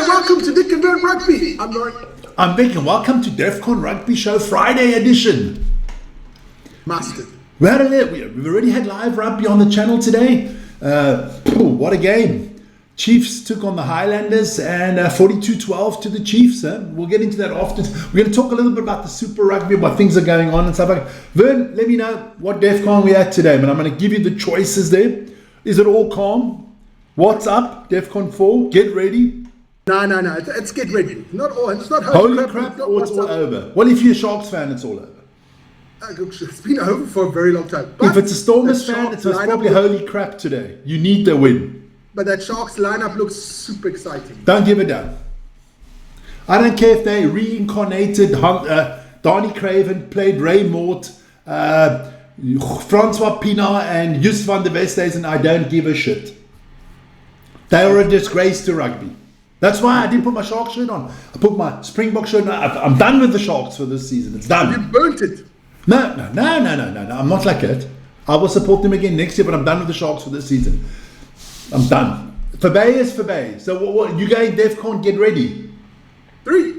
welcome to Defcon Rugby. I'm Lauren. I'm Vic, and welcome to Defcon Rugby Show Friday edition. Mustard. We've already had live rugby on the channel today. What a game. Chiefs took on the Highlanders and 42-12 to the Chiefs. We'll get into that after. We're going to talk a little bit about the Super Rugby, what things are going on and stuff like that. Vern, let me know what Defcon we're at today, man. I'm going to give you the choices there. Is it all calm? What's up? Defcon 4, get ready. No. It's get ready. Not all. It's not holy crap or it's all over. Well, if you're a Sharks fan, it's all over. It's been over for a very long time. But if it's a Stormers fan, it's probably holy crap today. You need the win. But that Sharks lineup looks super exciting. Don't give a damn. I don't care if they reincarnated Donnie Craven, played Ray Mort, Francois Pienaar and Jus van der Westhuizen. I don't give a shit. They are a disgrace to rugby. That's why I didn't put my Sharks shirt on. I put my Springbok shirt on. I'm done with the Sharks for this season. It's done. You burnt it. No. I'm not like that. I will support them again next year, but I'm done with the Sharks for this season. I'm done. Forbay is Forbay. So what you going Defcon, get ready. 3.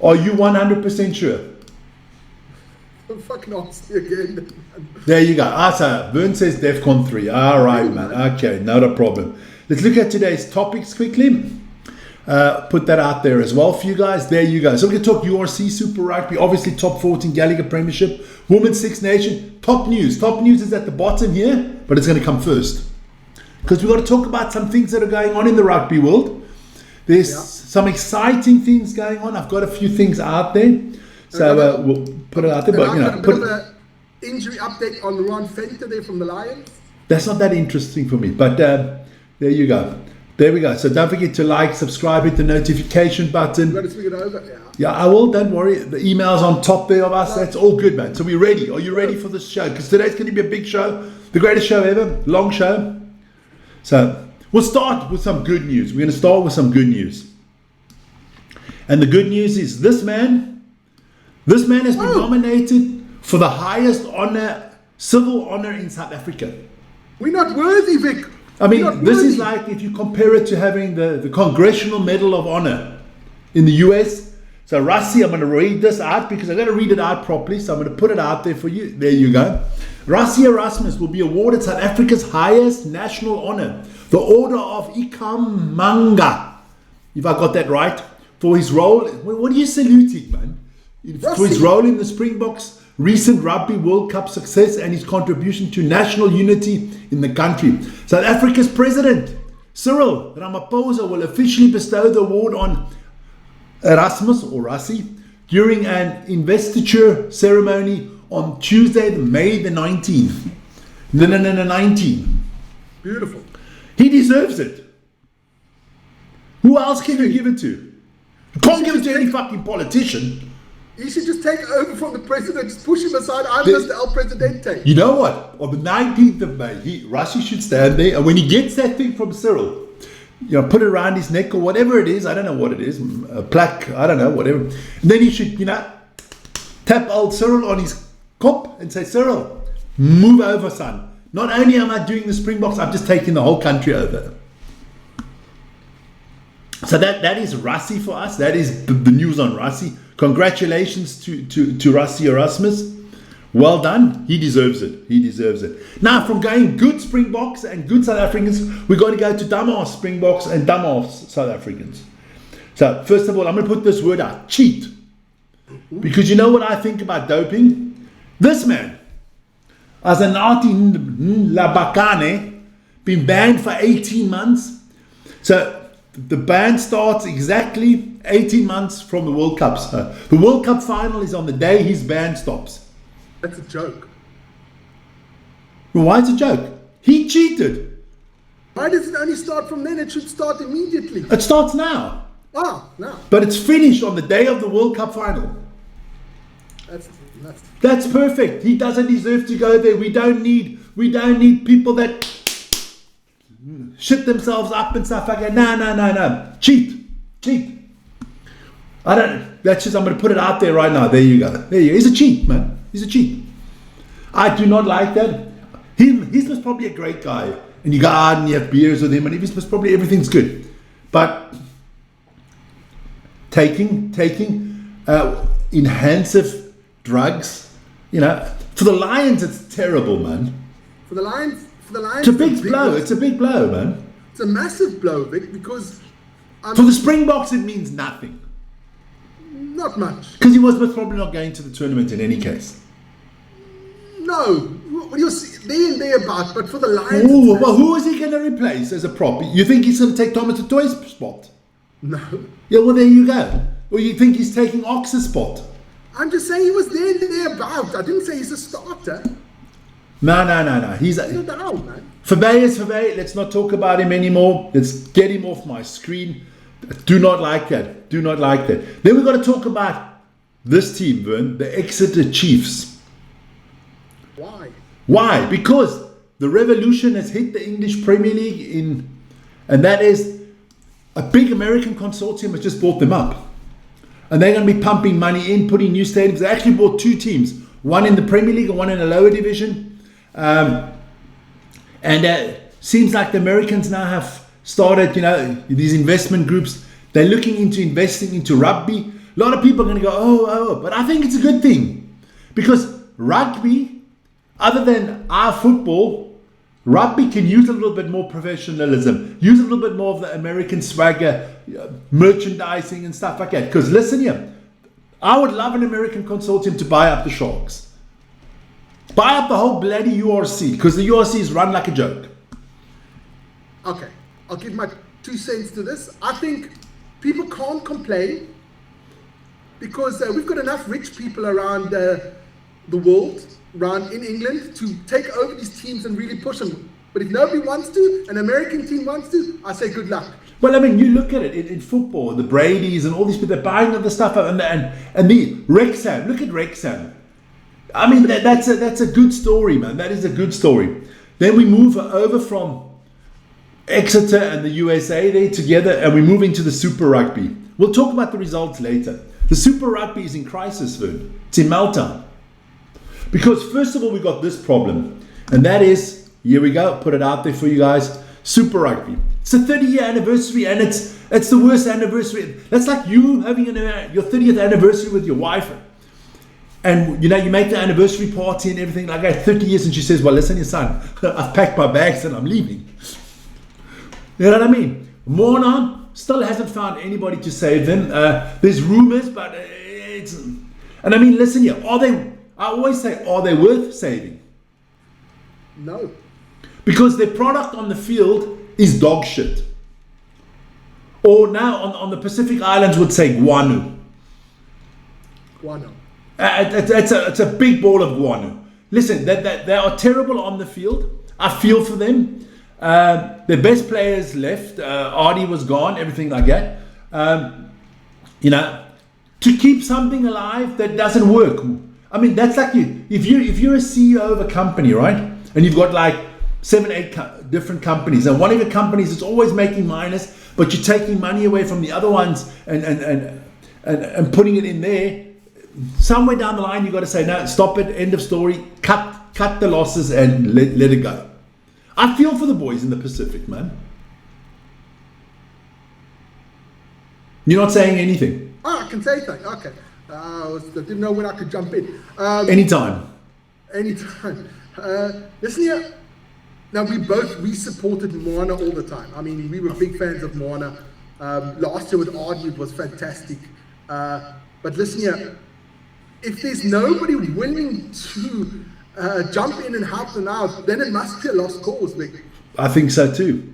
Are you 100% sure? I'm fucking honestly again. There you go. So Vern says Defcon 3. All right, man. Okay, not a problem. Let's look at today's topics quickly. Put that out there as well for you guys. There you go. So we're going to talk URC Super Rugby, obviously top 14 Gallagher Premiership, Women's Six Nation. Top news. Top news is at the bottom here, but it's going to come first. Because we've got to talk about some things that are going on in the rugby world. There's some exciting things going on. I've got a few things out there. So we'll put it out there. But, a bit of an injury update on Ron Fenter there from the Lions. That's not that interesting for me. But there you go. There we go. So don't forget to like, subscribe, hit the notification button. You've got to swing it over. Yeah, I will. Don't worry. The email's on top there of us. That's all good, man. So we're ready. Are you ready for this show? Because today's going to be a big show. The greatest show ever. Long show. So we'll start with some good news. We're going to start with some good news. And the good news is this man has been nominated for the highest honor, civil honor in South Africa. We're not worthy, Vic. I mean, this is like if you compare it to having the Congressional Medal of Honor in the US. So Rassie, I'm going to read this out because I've got to read it out properly. So I'm going to put it out there for you. There you go. Rassie Erasmus will be awarded South Africa's highest national honor, the Order of Ikhamanga, if I got that right, for his role. What are you saluting, man? For his role in the Springboks' recent Rugby World Cup success and his contribution to national unity in the country. South Africa's President, Cyril Ramaphosa, will officially bestow the award on Erasmus, or Rassie, during an investiture ceremony on Tuesday, May the 19th. 19. Beautiful. He deserves it. Who else can you give it to? You can't give it to any fucking politician. You should just take over from the president, just push him aside. I'm Mr. El Presidente. You know what? On the 19th of May, Rassie should stand there, and when he gets that thing from Cyril, put it around his neck or whatever it is. I don't know what it is. A plaque, I don't know, whatever. And then he should, tap old Cyril on his cop and say, Cyril, move over, son. Not only am I doing the Springboks, I'm just taking the whole country over. So that is Rassie for us. That is the news on Rassie. Congratulations to Rassie Erasmus. Well done. He deserves it. He deserves it. Now, from going good Springboks and good South Africans, we're going to go to dumbass Springboks and dumbass South Africans. So, first of all, I'm going to put this word out. Cheat. Because you know what I think about doping? This man, Azanati Labakane, been banned for 18 months. So, the ban starts exactly 18 months from the World Cup. So, the World Cup final is on the day his ban stops. That's a joke. Well, why is it a joke? He cheated. Why does it only start from then? It should start immediately. It starts now. Now. But it's finished on the day of the World Cup final. That's perfect. He doesn't deserve to go there. We don't need people that shit themselves up and stuff like that. No. Cheat. I don't. That's just. I'm going to put it out there right now. There you go. He's a cheat, man. He's a cheat. I do not like that. He's probably a great guy, and you go out and you have beers with him, and he's probably everything's good. But taking enhancing drugs. You know, for the Lions, it's terrible, man. For the Lions, It's a big blow. It's a big blow, man. It's a massive blow, Vic, because for the Springboks, it means nothing. Not much. Because he was most probably not going to the tournament in any case. No, you're there and thereabout, but for the Lions... Oh, well, who is he going to replace as a prop? You think he's going to take Thomas Toy's spot? No. Yeah, well, there you go. Or you think he's taking Ox's spot? I'm just saying he was there and thereabout. I didn't say he's a starter. No. He's down, man. Fabey is Fabey. Let's not talk about him anymore. Let's get him off my screen. Do not like that. Do not like that. Then we've got to talk about this team, Vern, the Exeter Chiefs. Why? Why? Because the revolution has hit the English Premier League and that is a big American consortium has just bought them up. And they're going to be pumping money in, putting new stadiums. They actually bought two teams, one in the Premier League and one in a lower division. Seems like the Americans now have started, these investment groups. They're looking into investing into rugby. A lot of people are going to go, but I think it's a good thing. Because rugby, other than our football, rugby can use a little bit more professionalism, use a little bit more of the American swagger, merchandising and stuff like that. Because listen here, I would love an American consortium to buy up the Sharks. Buy up the whole bloody URC, because the URC is run like a joke. Okay, I'll give my 2 cents to this. I think people can't complain because we've got enough rich people around the world, around in England, to take over these teams and really push them. But if nobody wants to, an American team wants to, I say good luck. Well, I mean, you look at it in football, the Bradys and all these people, they're buying other stuff up, and the Wrexham, look at Wrexham. I mean, that's a good story, man. That is a good story. Then we move over from Exeter and the USA there together, and we move into the Super Rugby. We'll talk about the results later. The Super Rugby is in crisis, Vern. It's in meltdown. Because first of all, we got this problem, and that is, here we go, put it out there for you guys, Super Rugby. It's the 30-year anniversary, and it's the worst anniversary. That's like you having your 30th anniversary with your wife. And, you make the anniversary party and everything like that, 30 years, and she says, well, listen, your son, I've packed my bags and I'm leaving. You know what I mean? Morna still hasn't found anybody to save them. There's rumors, but it's... And I mean, listen here, I always say, are they worth saving? No. Because their product on the field is dog shit. Or now on the Pacific Islands would say guano. Guano. It's a big ball of guano. Listen, they are terrible on the field. I feel for them. Their best players left. Artie was gone, everything like that. To keep something alive that doesn't work. I mean, that's like you. If you're a CEO of a company, right? And you've got like 7, 8 different companies, and one of your companies is always making minus, but you're taking money away from the other ones and putting it in there. Somewhere down the line, you've got to say, no, stop it, end of story, cut the losses and let it go. I feel for the boys in the Pacific, man. You're not saying anything. Oh, I can say things. Okay. I didn't know when I could jump in. Anytime. Listen here. Now, we supported Moana all the time. I mean, we were big fans of Moana. Last year with Artie, it was fantastic. But listen here. If there's nobody willing to jump in and help them out, then it must be a lost cause, Vic. I think so too.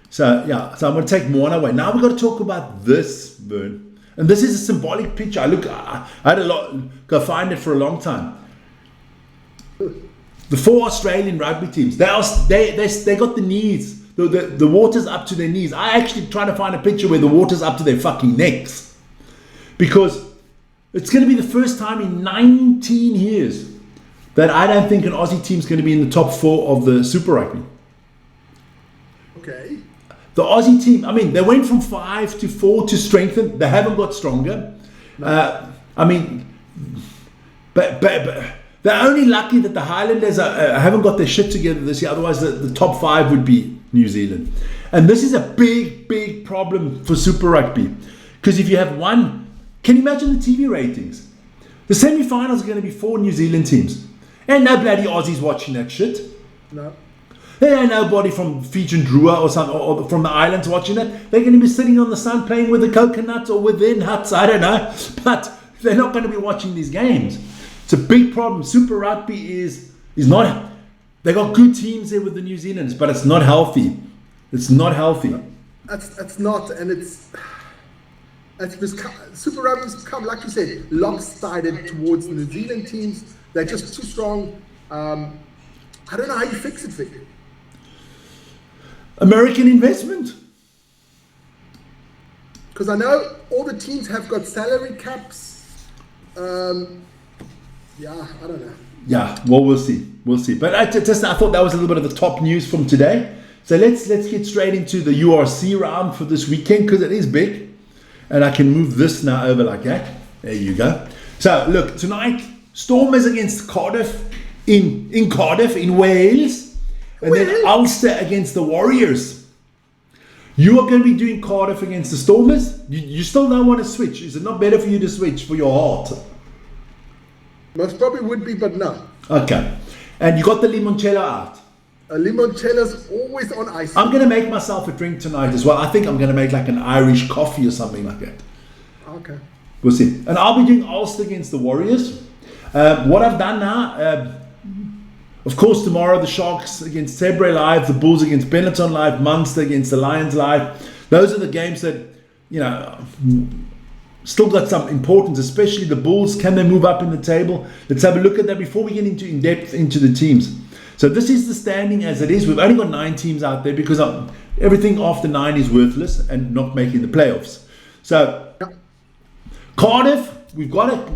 So, yeah, so I'm going to take Moana away. Now we've got to talk about this, Vern. And this is a symbolic picture. I had go find it for a long time. The 4 Australian rugby teams, they got the knees. The water's up to their knees. I actually try to find a picture where the water's up to their fucking necks. Because it's going to be the first time in 19 years that I don't think an Aussie team's going to be in the top 4 of the Super Rugby. Okay. The Aussie team, I mean, they went from 5 to 4 to strengthen. They haven't got stronger. No. But they're only lucky that the Highlanders haven't got their shit together this year. Otherwise, the top 5 would be New Zealand. And this is a big, big problem for Super Rugby. Because if you have one, can you imagine the TV ratings? The semi-finals are going to be 4 New Zealand teams. Ain't no bloody Aussies watching that shit. No. There ain't nobody from Fiji and Drua or something, or from the islands watching it. They're going to be sitting on the sun playing with the coconuts or within huts, I don't know. But they're not going to be watching these games. It's a big problem. Super Rugby is not... They got good teams there with the New Zealanders, but it's not healthy. It's not healthy. It's not, and it's Super Rugby's become, like you said, lopsided towards the New Zealand teams. They're just too strong. I don't know how you fix it, Vic. American investment. Because I know all the teams have got salary caps. Yeah, I don't know. Yeah, well, we'll see. We'll see. But I thought that was a little bit of the top news from today. So let's get straight into the URC round for this weekend, because it is big. And I can move this now over like that. There you go. So look, tonight, Stormers against Cardiff in Cardiff, in Wales. And then Ulster against the Warriors. You are going to be doing Cardiff against the Stormers. You still don't want to switch. Is it not better for you to switch for your heart? Most probably would be, but no. Okay. And you got the limoncello out. Limoncello's always on ice. I'm going to make myself a drink tonight as well. I think I'm going to make like an Irish coffee or something like that. Okay. We'll see. And I'll be doing Ulster against the Warriors. What I've done now, of course, tomorrow the Sharks against Tebre live, the Bulls against Benetton live, Munster against the Lions live. Those are the games that, still got some importance, especially the Bulls. Can they move up in the table? Let's have a look at that before we get in depth into the teams. So this is the standing as it is. We've only got 9 teams out there because everything after 9 is worthless and not making the playoffs. So Cardiff, we've got a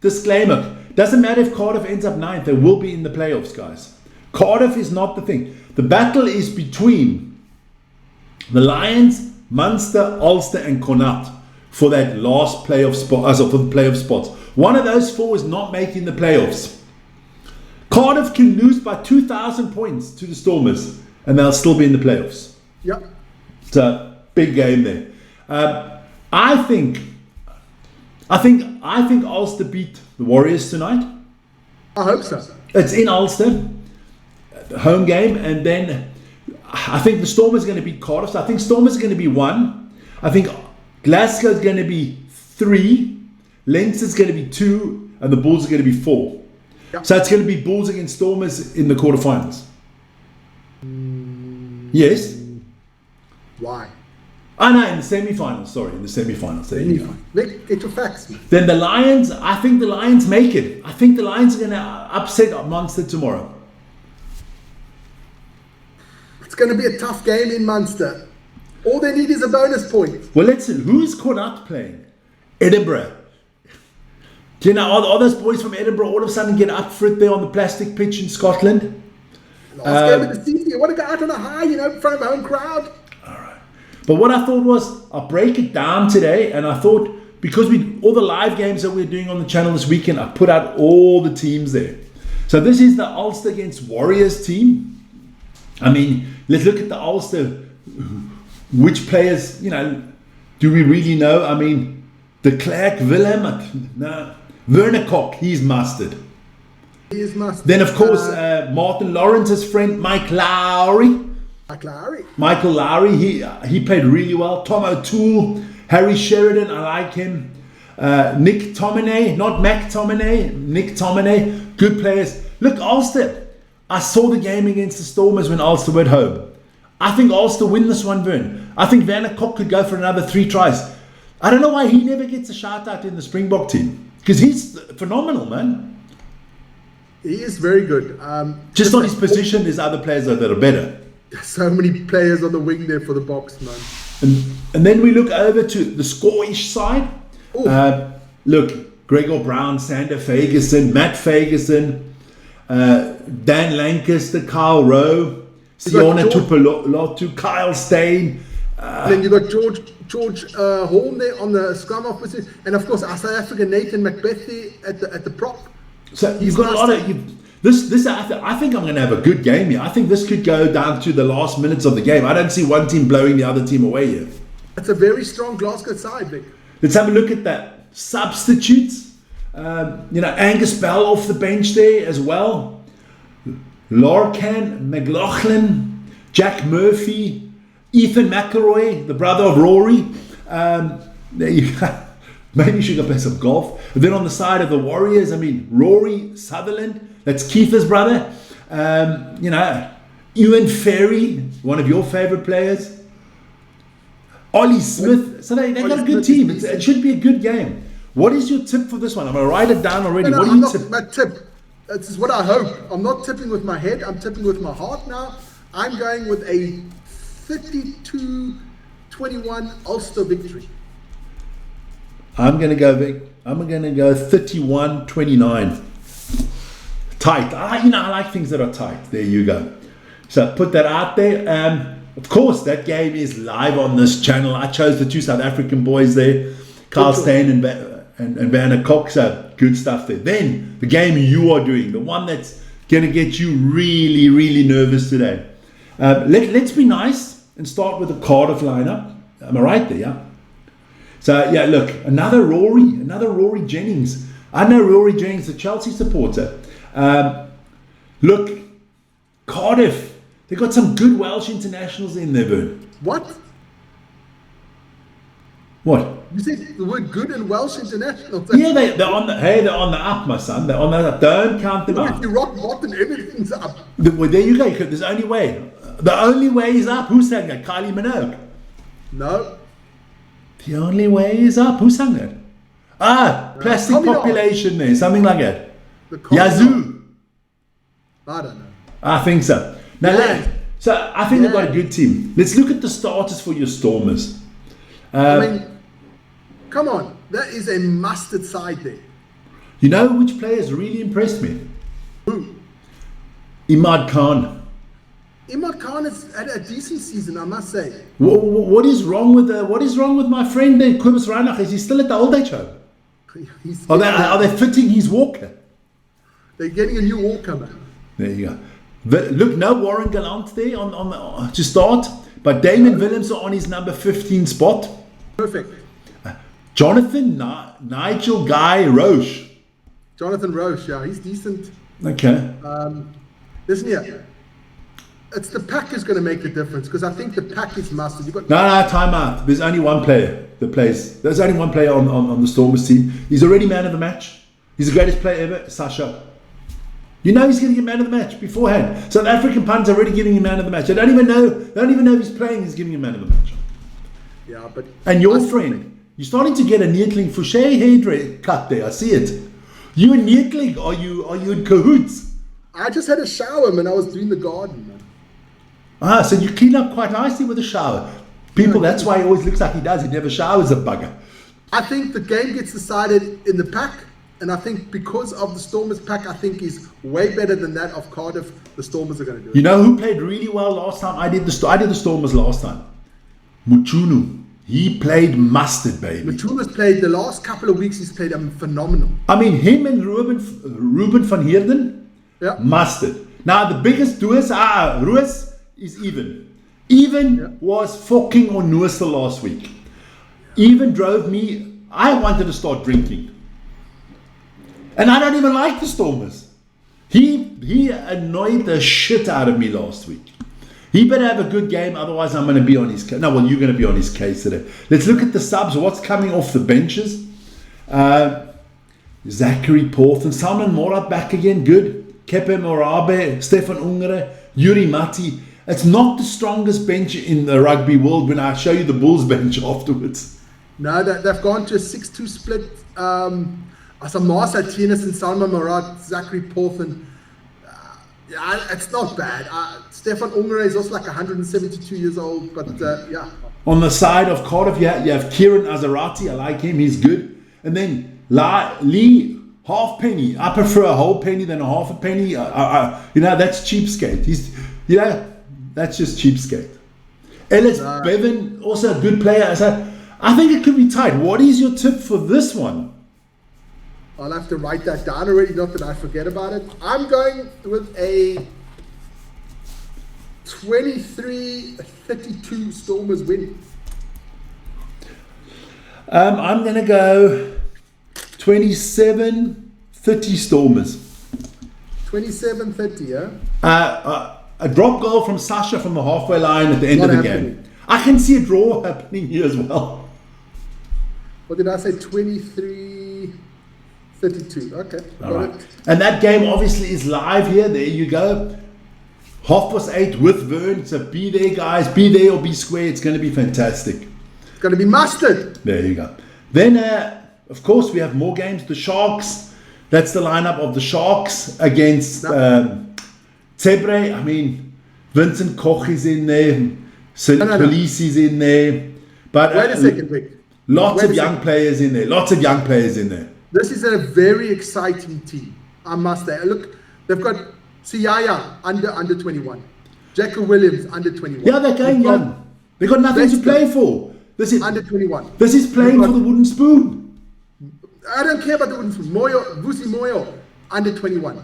disclaimer. Doesn't matter if Cardiff ends up 9th, they will be in the playoffs, guys. Cardiff is not the thing. The battle is between the Lions, Munster, Ulster and Connacht for that last playoff spot, for the playoff spots. One of those 4 is not making the playoffs. Cardiff can lose by 2,000 points to the Stormers and they'll still be in the playoffs. Yep. It's a big game there. I think Ulster beat the Warriors tonight. I hope so. It's in Ulster, the home game, and then I think the Stormers are going to beat Cardiff. So I think Stormers are going to be 1. I think Glasgow is going to be 3. Leinster's going to be 2, and the Bulls are going to be 4. Yep. So it's going to be Bulls against Stormers in the quarterfinals. Yes. Why? Oh no, in the semi-finals. Sorry, in the semi-finals. There you go. Get your facts. Then the Lions. I think the Lions make it. I think the Lions are going to upset Munster tomorrow. It's going to be a tough game in Munster. All they need is a bonus point. Well, let's see. Who's Connacht playing? Edinburgh. Do you know, are those boys from Edinburgh all of a sudden get up for it there on the plastic pitch in Scotland? Last game of the season, you want to go out on a high, in front of a home crowd. All right. But what I thought was, I'll break it down today, and I thought, because all the live games that we're doing on the channel this weekend, I put out all the teams there. So this is the Ulster against Warriors team. I mean, let's look at the Ulster. Which players, do we really know? I mean, de Klerk, Willem, no. Werner Kok, he's mustard. He is mustard. Then, of course, Martin Lawrence's friend, Mike Lowry. Michael Lowry, he played really well. Tom O'Toole, Harry Sheridan, I like him. Nick Tominay, not Mac Tominay, Nick Tominay, good players. Look, Ulster, I saw the game against the Stormers when Ulster went home. I think Ulster win this one, Vern. I think Werner Kok could go for another 3 tries. I don't know why he never gets a shout out in the Springbok team. Because he's phenomenal, man. He is very good. Just on his position, there's other players that are better. So many players on the wing there for the Boks, man. And then we look over to the Scottish side. Look, Gregor Brown, Sander Fagerson, Matt Fagerson, Dan Lancaster, Kyle Rowe, Siona Tupolotu, Kyle Stain. Then you got George Horn there on the scrum off position, and of course our South African Nathan Macbeth at the prop. So you've got a lot of I think I'm going to have a good game here. I think this could go down to the last minutes of the game. I don't see one team blowing the other team away here. It's a very strong Glasgow side, Vic. Let's have a look at that. Substitutes. Angus Bell off the bench there as well. Lorcan, McLaughlin, Jack Murphy, Ethan McElroy, the brother of Rory. There you go. Maybe you should go play some golf. And then on the side of the Warriors, Rory Sutherland, that's Keith's brother. Ewan Ferry, one of your favorite players. Ollie Smith. So they got a good team. It should be a good game. What is your tip for this one? I'm going to write it down already. No, what do you tip? My tip. This is what I hope. I'm not tipping with my head. I'm tipping with my heart now. I'm going with a 32-21 Ulster victory. I'm going to go 31-29. Tight. I like things that are tight. There you go. So put that out there. Of course, that game is live on this channel. I chose the two South African boys there, Carl Steyn and Werner Cox. Good stuff there. Then the game you are doing, the one that's going to get you really, really nervous today. Let's be nice and start with the Cardiff lineup. Am I right there? Yeah. So yeah, look, another Rory Jennings. I know Rory Jennings, a Chelsea supporter. Look, Cardiff. They got some good Welsh internationals in there, Vern. What? You said the word good and Welsh internationals. Yeah, they're on the up, my son. They're on the up. Don't count them out. If you rock bottom, everything's up. Well, there you go. There's only way. The only way is up. Who sang that? Kylie Minogue. No. The only way is up. Who sang that? Plastic Population there. Something like that. Yazoo. I don't know. I think so. Now, so I think they've got a good team. Let's look at the starters for your Stormers. Come on. That is a mustard side there. You know which players really impressed me? Who? Imad Khan. Imad Khan has had a decent season, I must say. What is wrong with my friend there, Kobus Reinach? Is he still at the old age home? Are they fitting his walker? They're getting a new walker, man. There you go. Look, no Warren Gallant there to start, but Damon Willems are on his number 15 spot. Perfect. Jonathan Nigel Guy Roche. Jonathan Roche, yeah, he's decent. Okay. Listen here. It's the pack is going to make the difference because I think the pack is mustard. No, time out. There's only one player that plays. There's only one player on the Stormers team. He's already man of the match. He's the greatest player ever, Sasha. You know he's going to get man of the match beforehand. South African punters are already giving him man of the match. They don't even know if he's playing. He's giving him man of the match. Yeah, but and your friend, you're starting to get a Neetling Fouché hair cut there. I see it. You and Neetling, are you in cahoots? I just had a shower, man. I was doing the garden, man. So you clean up quite nicely with a shower. People, that's why he always looks like he does. He never showers, a bugger. I think the game gets decided in the pack. And I think because of the Stormers pack, I think is way better than that of Cardiff. The Stormers are going to do it. You know who played really well last time? I did the Stormers last time. Muchunu. He played mustard, baby. Muchunu's played the last couple of weeks. He's played phenomenal. Him and Ruben van Heerden, mustard. Now the biggest doers Ruiz is Even. Even was fucking on Noosa last week. Even drove me. I wanted to start drinking. And I don't even like the Stormers. He annoyed the shit out of me last week. He better have a good game, otherwise I'm going to be on his case. No, well, you're going to be on his case today. Let's look at the subs. What's coming off the benches? Zachary Porth and Salman Morat back again. Good. Kepe Morabe, Stefan Ungere, Yuri Mati. It's not the strongest bench in the rugby world when I show you the Bulls bench afterwards. No, they've gone to a 6-2 split. Asamasa Tinas and Salman Morat, Zachary Porth, and it's not bad. Stefan Ungere is also like 172 years old, but yeah. On the side of Cardiff, you have Kieran Azarati. I like him. He's good. And then Lee Halfpenny. I prefer a whole penny than a half a penny. That's cheapskate. That's just cheapskate. Ellis Bevan, also a good player. So I think it could be tight. What is your tip for this one? I'll have to write that down already, not that I forget about it. I'm going with a 23-32 Stormers win. I'm going to go 27-30 Stormers. 27-30, yeah? A drop goal from Sasha from the halfway line at the end Not of the happening. game. I can see a draw happening here as well. What did I say? 23-32. Okay, All got right. it. And that game obviously is live here. There you go. 8:30 with Vern. So be there, guys. Be there or be square. It's going to be fantastic. It's going to be mustard. There you go. Then, of course, we have more games. The Sharks. That's the lineup of the Sharks against Tebre. I mean, Vincent Koch is in there. Police is in there. But Wait a second, Vic. lots Wait of a young second. players in there. Lots of young players in there. This is a very exciting team, I must say. Look, they've got Siaya under 21. Jacko Williams under 21. Yeah, they're going young. They've got nothing to play for. This is Under 21. This is playing for the wooden spoon. I don't care about the ones. Vusi Moyo, under 21.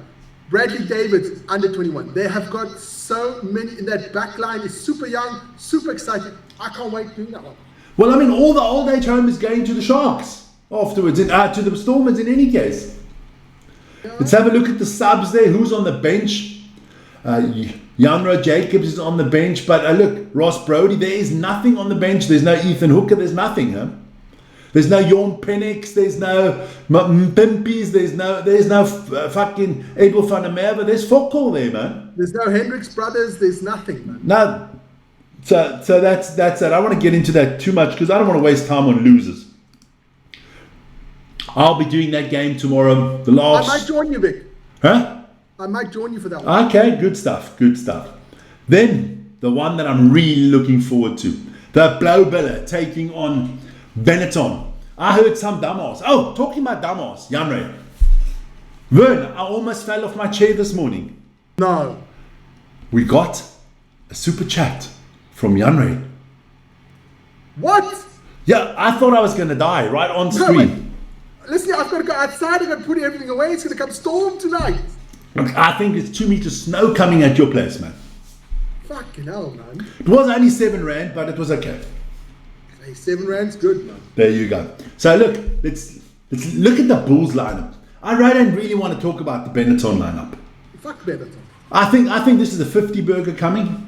Bradley Davids, under 21. They have got so many in that back line. Is super young, super excited. I can't wait doing that one. Well, I mean, all the old age home is going to the Sharks afterwards, to the Stormers in any case. Yeah. Let's have a look at the subs there. Who's on the bench? Janro Jacobs is on the bench, but look, Ross Brody, there is nothing on the bench. There's no Ethan Hooker, there's nothing, huh? There's no Jorn Penix, there's no Pimpies, there's no fucking Edel van der Merwe, there's fuck all there, man. There's no Hendricks brothers, there's nothing, man. No. So that's it. I don't want to get into that too much because I don't want to waste time on losers. I'll be doing that game tomorrow. The I last. might join you, Vic. Huh? I might join you for that one. Okay, good stuff. Then the one that I'm really looking forward to, the Blauwbillen taking on Benetton. I heard some dumbass. Oh, talking about dumbass, Janre. Vern, I almost fell off my chair this morning. No. We got a super chat from Janre. What? Yeah, I thought I was going to die right on No, screen. wait. Listen, I've got to go outside. I've got to put everything away. It's going to come storm tonight. Look, I think it's 2 meters snow coming at your place, man. Fucking hell, man. It was only 7 rand, but it was okay. Hey, 7 rand's good, man. There you go. So look, let's look at the Bulls lineup. I don't really want to talk about the Benetton lineup. Fuck Benetton. I think this is a 50 burger coming.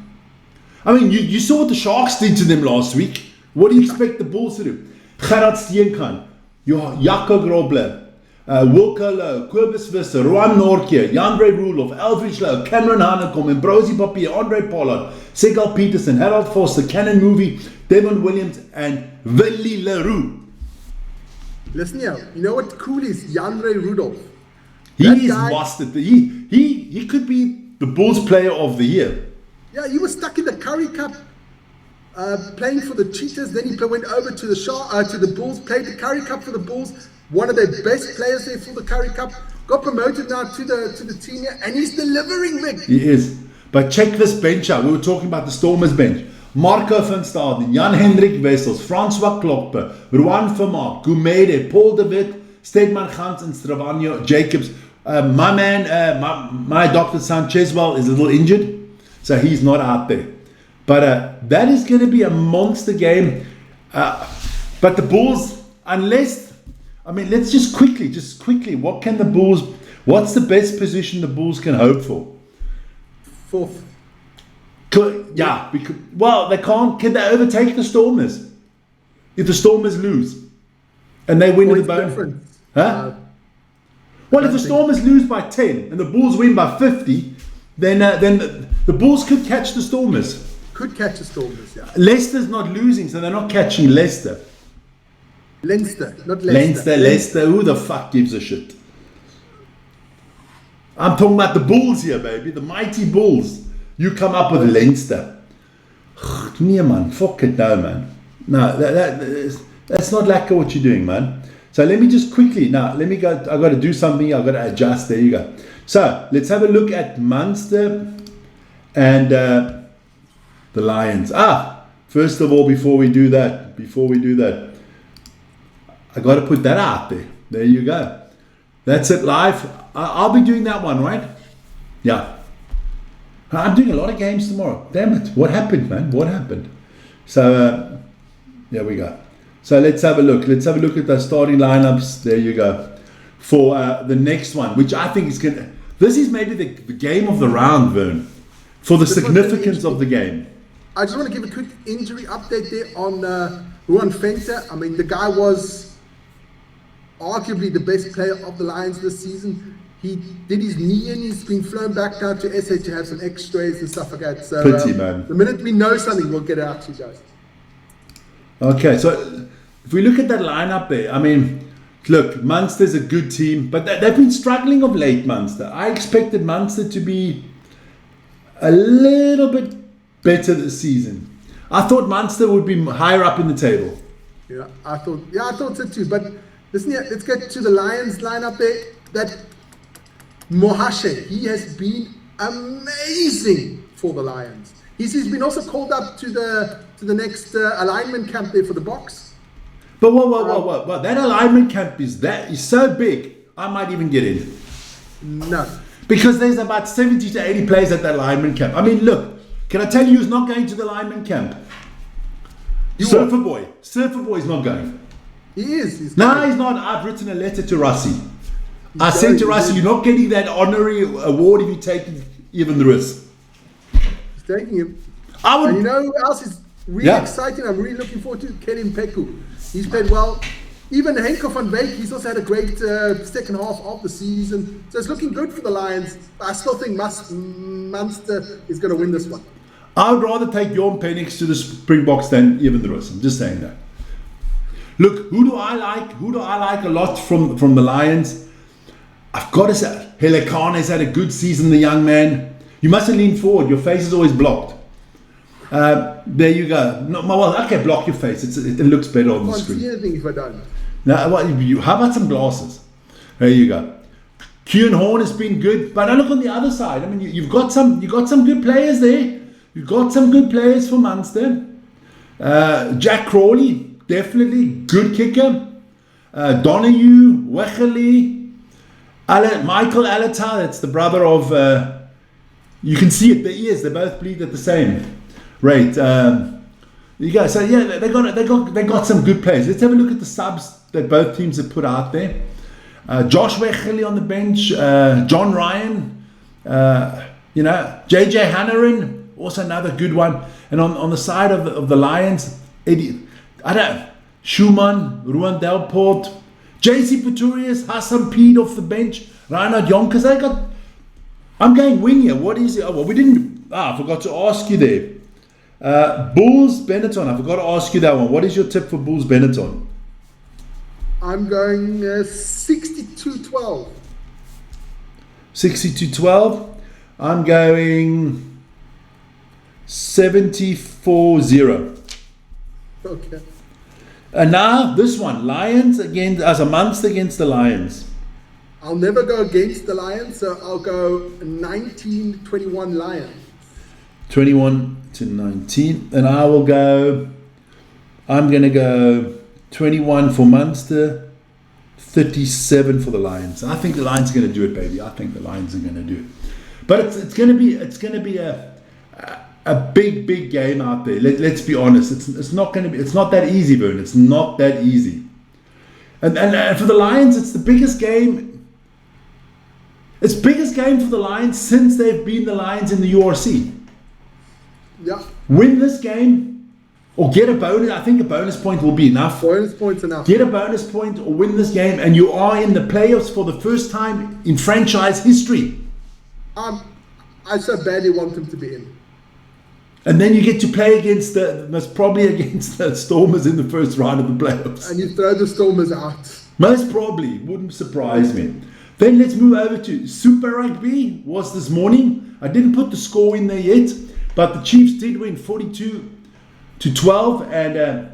I mean, you saw what the Sharks did to them last week. What do you expect the Bulls to do? Gerard Steenkamp, Jaco Grobler, Wilco Low, Kobus Visser, Roan Nortje, Jandre Roelof, Eldridge Low, Cameron Hanekom, Ambrosi Papier, Andre Pollard, Segal Peterson, Harold Foster, Cannon Movie, Devon Williams, and Willie Leroux. Listen here. You know what cool is? Jandre Rudolph. He That is guy- busted. He could be the Bulls player of the year. Yeah, he was stuck in the Curry Cup playing for the Cheetahs. Then he went over to the Bulls, played the Curry Cup for the Bulls. One of their best players there for the Curry Cup. Got promoted now to the team here, and he's delivering, Vic. He is. But check this bench out. We were talking about the Stormers bench. Marco van Staden, Jan-Hendrik Wessels, François Kloppe, Ruan Vermaak, Gumede, Paul de Wit, Stedman Gans, and Stravanio Jacobs. My man, my adopted son Cheswell is a little injured, so he's not out there. But that is going to be a monster game. But the Bulls, let's just quickly, what's the best position the Bulls can hope for? Fourth. Yeah, they can't. Can they overtake the Stormers? If the Stormers lose and they win with the bone, difference. huh? Well, if the Stormers lose by 10 and the Bulls win by 50, then the Bulls could catch the Stormers. Could catch the Stormers, yeah. Leicester's not losing, so they're not catching Leicester. Leinster, not Leicester. Leicester. Who the fuck gives a shit? I'm talking about the Bulls here, baby. The mighty Bulls. You come up with Leinster. Nee, man. Fuck it, no, man. No, that's not like what you're doing, man. So let me just quickly, let me go. I've got to do something. I've got to adjust. There you go. So let's have a look at Munster and the Lions. First of all, before we do that, I got to put that out there. There you go. That's it live. I'll be doing that one, right? Yeah. I'm doing a lot of games tomorrow. Damn it. What happened, man? What happened? So, there we go. So let's have a look. Let's have a look at the starting lineups. There you go. For the next one, which I think is going to... This is maybe the game of the round, Vern. For the significance of the game. I just want to give a quick injury update there on Ruan Venter. I mean, the guy was arguably the best player of the Lions this season. He did his knee in. He's been flown back down to SA to have some x-rays and stuff like that. So, pity, man. The minute we know something, we'll get it out to you guys. Okay, so if we look at that lineup there, I mean, look, Munster's a good team, but they've been struggling of late, Munster. I expected Munster to be a little bit better this season. I thought Munster would be higher up in the table. Yeah, I thought so too. But listen here, let's get to the Lions lineup there. That Mohashe, he has been amazing for the Lions. He's been also called up to the next alignment camp there for the box. But what? That alignment camp is so big, I might even get in. No. Because there's about 70 to 80 players at that alignment camp. I mean, look, can I tell you who's not going to the alignment camp? Surfer Boy. Surfer Boy is not going. He is. No, he's not. I've written a letter to Rassie. I said to Rassie, you're not getting that honorary award if you take even the risk. He's taking him. And you know who else is really exciting? I'm really looking forward to Kenny Mpeku. He's played well. Even Henko van Beek, he's also had a great second half of the season. So it's looking good for the Lions. I still think Munster is going to win this one. I would rather take Jorn Penix to the Springboks than even the rest. I'm just saying that. Look, who do I like? Who do I like a lot from the Lions? I've got to say, Helekane has had a good season, the young man. You mustn't lean forward. Your face is always blocked. There you go. No, well, okay, block your face. It looks better on the screen. I can't see anything if I don't. Now, how about some glasses? There you go. Kieran Horn has been good, but I look on the other side. I mean, you've got some good players there. You've got some good players for Munster. Jack Crawley, definitely good kicker. Donahue, Wecheli, Michael Alatar. That's the brother of. You can see it. The ears. They both bleed at the same rate. You go. So yeah, they got some good players. Let's have a look at the subs that both teams have put out there. Josh Wecheli on the bench. John Ryan. JJ Hannerin, also another good one. And on the side of the Lions, Schumann, Ruan Delport, JC Pretorius, Hassan Peed off the bench, Reinhard Jonkers. I'm going win here. What is it? Oh, well, we didn't. I forgot to ask you there. Bulls Benetton. I forgot to ask you that one. What is your tip for Bulls Benetton? I'm going 62-12. 62-12. I'm going 74-0. Okay. And now this one, Lions as a Munster against the Lions. I'll never go against the Lions, so I'll go 19-21 Lions. 21-19, and I'm going to go 21 for Munster, 37 for the Lions. I think the Lions are going to do it, baby. I think the Lions are going to do it. But it's going to be a big game out there. Let's be honest. It's not that easy, Vern. It's not that easy. And for the Lions, it's the biggest game. It's the biggest game for the Lions since they've been the Lions in the URC. Yeah. Win this game or get a bonus. I think a bonus point will be enough. Bonus points enough. Get a bonus point or win this game, and you are in the playoffs for the first time in franchise history. I so badly want them to be in. And then you get to play against most probably against the Stormers in the first round of the playoffs. And you throw the Stormers out. Most probably. Wouldn't surprise me. Then let's move over to Super Rugby. Was this morning. I didn't put the score in there yet, but the Chiefs did win 42-12. And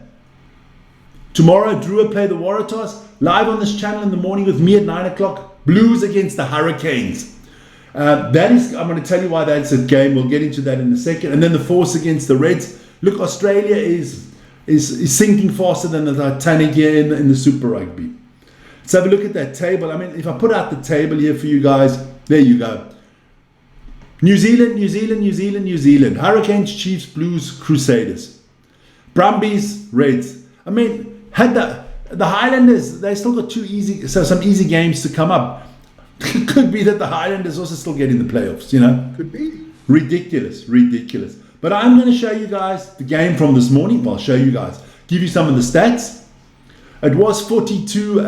tomorrow, Drew will play the Waratahs. Live on this channel in the morning with me at 9 o'clock. Blues against the Hurricanes. I'm going to tell you why that's a game. We'll get into that in a second. And then the Force against the Reds. Look, Australia is sinking faster than the Titanic here in the Super Rugby. Let's have a look at that table. I mean, if I put out the table here for you guys, there you go. New Zealand, New Zealand, New Zealand, New Zealand. Hurricanes, Chiefs, Blues, Crusaders. Brumbies, Reds. I mean, had the Highlanders, they still got some easy games to come up. Could be that the Highlanders also still get in the playoffs, you know. Could be. Ridiculous. But I'm going to show you guys the game from this morning. Well, I'll show you guys. Give you some of the stats. It was 42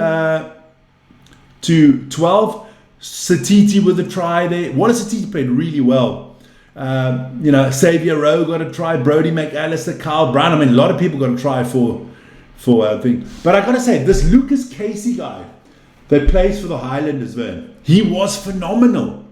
to 12. Satiti with a try there. Wallace Satiti played really well. Xavier Rowe got a try. Brody McAllister, Kyle Brown. I mean, a lot of people got a try for thing. But I got to say, this Lucas Casey guy that plays for the Highlanders, man, he was phenomenal.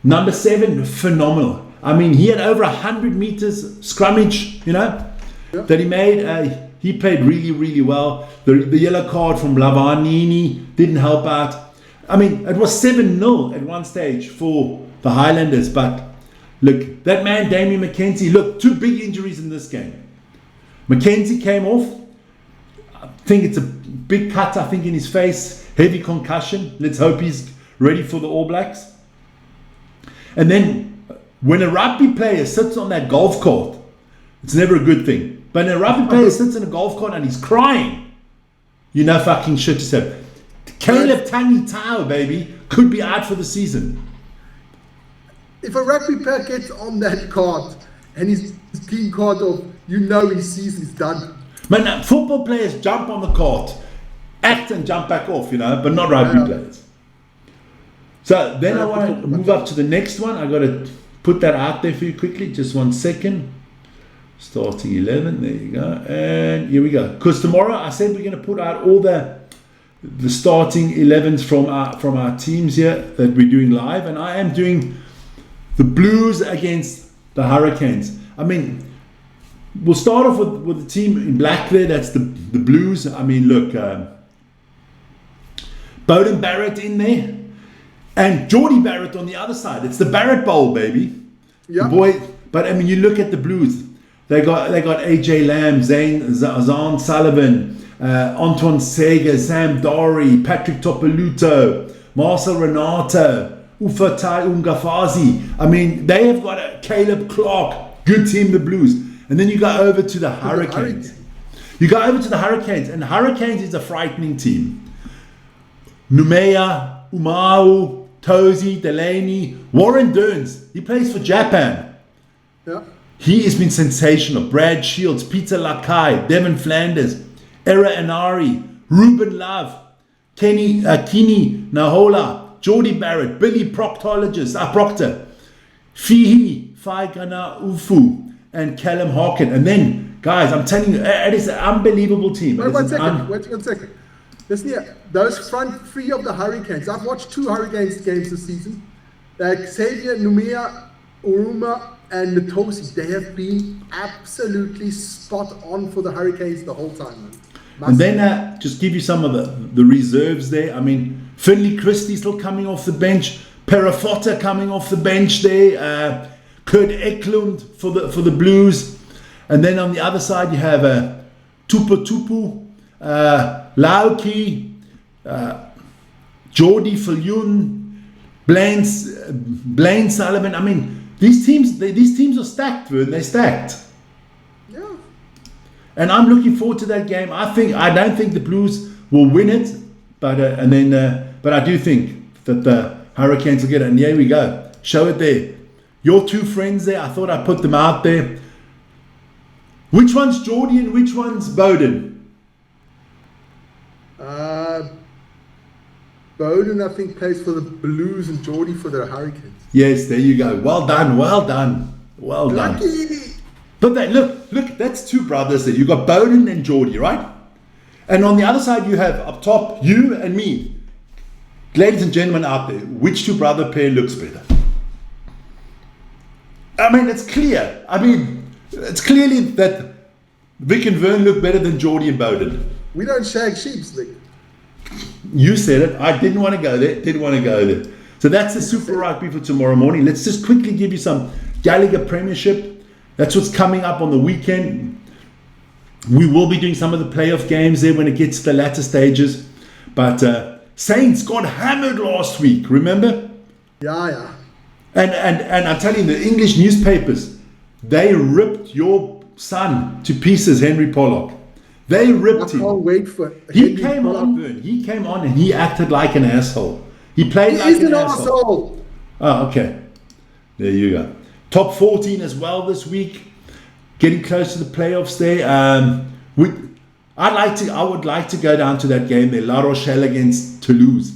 Number 7, phenomenal. I mean, he had over 100 meters scrummage, that he made. He played really, really well. The yellow card from Lavanini didn't help out. I mean, it was 7-0 at one stage for the Highlanders. But look, that man, Damien McKenzie, look, 2 big injuries in this game. McKenzie came off. I think it's a big cut, I think, in his face. Heavy concussion. Let's hope he's ready for the All Blacks. And then when a rugby player sits on that golf court, it's never a good thing. But when a rugby player sits in a golf court and he's crying, you know fucking shit is happening. Caleb Tangi Tau, baby, could be out for the season. If a rugby player gets on that card and his team card off, his season's done. Man, football players jump on the court, act and jump back off, but not rugby players. So then I want to move up to the next one. I got to put that out there for you quickly. Just 1 second. Starting 11. There you go. And here we go. Because tomorrow I said we're going to put out all the starting 11s from our teams here that we're doing live. And I am doing the Blues against the Hurricanes. I mean, we'll start off with the team in black there. That's the Blues. I mean, look, Bowden Barrett in there. And Geordie Barrett on the other side. It's the Barrett Bowl, baby. Yeah. Boy, but I mean, you look at the Blues. They got AJ Lamb, Zahn Sullivan, Antoine Seger, Sam Dorey, Patrick Topaluto, Marcel Renato, Ufatai Ungafazi. I mean, they have got a Caleb Clark. Good team, the Blues. And then you go over to the Hurricanes. You go over to the Hurricanes, and Hurricanes is a frightening team. Numea, Umau, Tozy, Delaney, Warren Durns. He plays for Japan. Yeah. He has been sensational. Brad Shields, Peter Lakai, Devin Flanders, Era Anari, Ruben Love, Kini Nahola, Geordie Barrett, Billy Proctor, Fihi Faigana Ufu, and Callum Harkin. And then, guys, I'm telling you, it is an unbelievable team. Wait 1 second. Wait 1 second. Listen here. Those front 3 of the Hurricanes. I've watched 2 Hurricanes games this season. Xavier, Numia, Uruma, and Ntosi, they have been absolutely spot on for the Hurricanes the whole time, man. And then just give you some of the reserves there. I mean, Finley Christie still coming off the bench. Perafota coming off the bench there. Kurt Eklund for the Blues. And then on the other side you have Tupu, Lauki, Jordi Falyun, Blaine Sullivan. I mean, these teams are stacked, Vern. They're stacked. Yeah. And I'm looking forward to that game. I don't think the Blues will win it, but I do think that the Hurricanes will get it. And here we go. Show it there. Your 2 friends there. I thought I'd put them out there. Which one's Geordie and which one's Bowden? Bowden, I think, plays for the Blues and Geordie for the Hurricanes. Yes, there you go. Well done. Lucky. But look, that's 2 brothers there. You got Bowden and Geordie, right? And on the other side, you have up top you and me. Ladies and gentlemen out there, which 2 brother pair looks better? I mean, it's clear. I mean, it's clearly that Vic and Vern look better than Geordie and Bowden. We don't shag sheep, Vic. You said it. I didn't want to go there. So that's the Super Rugby for tomorrow morning. Let's just quickly give you some Gallagher Premiership. That's what's coming up on the weekend. We will be doing some of the playoff games there when it gets to the latter stages. But Saints got hammered last week, remember? Yeah. And I'm telling you, the English newspapers, they ripped your son to pieces, Henry Pollock. They ripped him. I can't wait for He came on, Vern. He came on and he acted like an asshole. He played like an asshole. Oh, okay. There you go. Top 14 as well this week. Getting close to the playoffs there. I would like to go down to that game there, La Rochelle against Toulouse.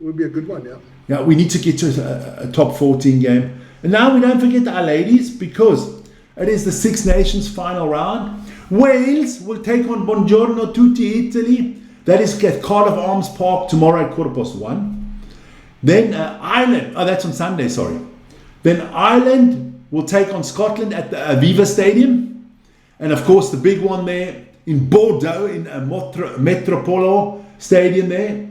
It would be a good one, yeah. Yeah, we need to get to a top 14 game. And now we don't forget our ladies, because it is the Six Nations final round. Wales will take on Buongiorno Tutti Italy. That is at Cardiff Arms Park tomorrow at 1:15. Then Ireland, that's on Sunday, sorry. Then Ireland will take on Scotland at the Aviva Stadium. And of course the big one there in Bordeaux, in Metropolo Stadium there.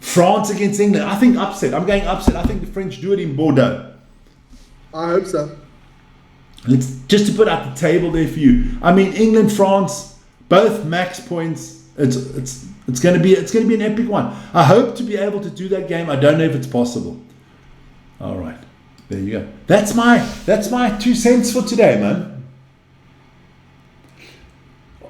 France against England. I think upset. I'm going upset. I think the French do it in Bordeaux. I hope so. Let's just to put out the table there for you. I mean, England, France, both max points. It's going to be an epic one. I hope to be able to do that game. I don't know if it's possible. All right, there you go. That's my 2 cents for today, man.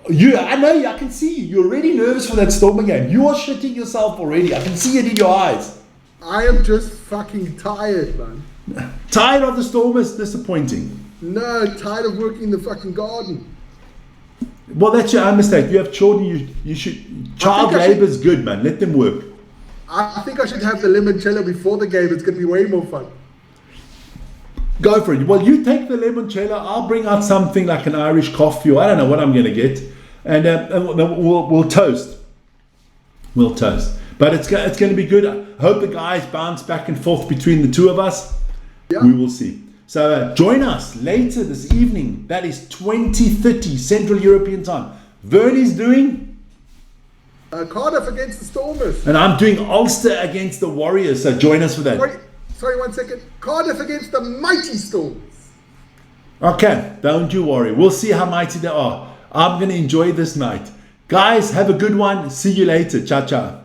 I know you. I can see you. You're already nervous for that Stormer game. You are shitting yourself already. I can see it in your eyes. I am just fucking tired, man. Tired of the Stormers disappointing. No, tired of working in the fucking garden. Well, that's your own mistake. You have children. You should. Child labour is good, man. Let them work. I think I should have the limoncello before the game. It's going to be way more fun. Go for it. Well, you take the limoncello. I'll bring out something like an Irish coffee, or I don't know what I'm going to get, and we'll toast. We'll toast. But it's going to be good. I hope the guys bounce back and forth between the two of us. Yeah. We will see. So join us later this evening. That is 20:30 Central European time. Vernie's doing Cardiff against the Stormers. And I'm doing Ulster against the Warriors. So join us for that. Sorry, 1 second. Cardiff against the mighty Stormers. Okay, don't you worry. We'll see how mighty they are. I'm going to enjoy this night. Guys, have a good one. See you later. Ciao, ciao.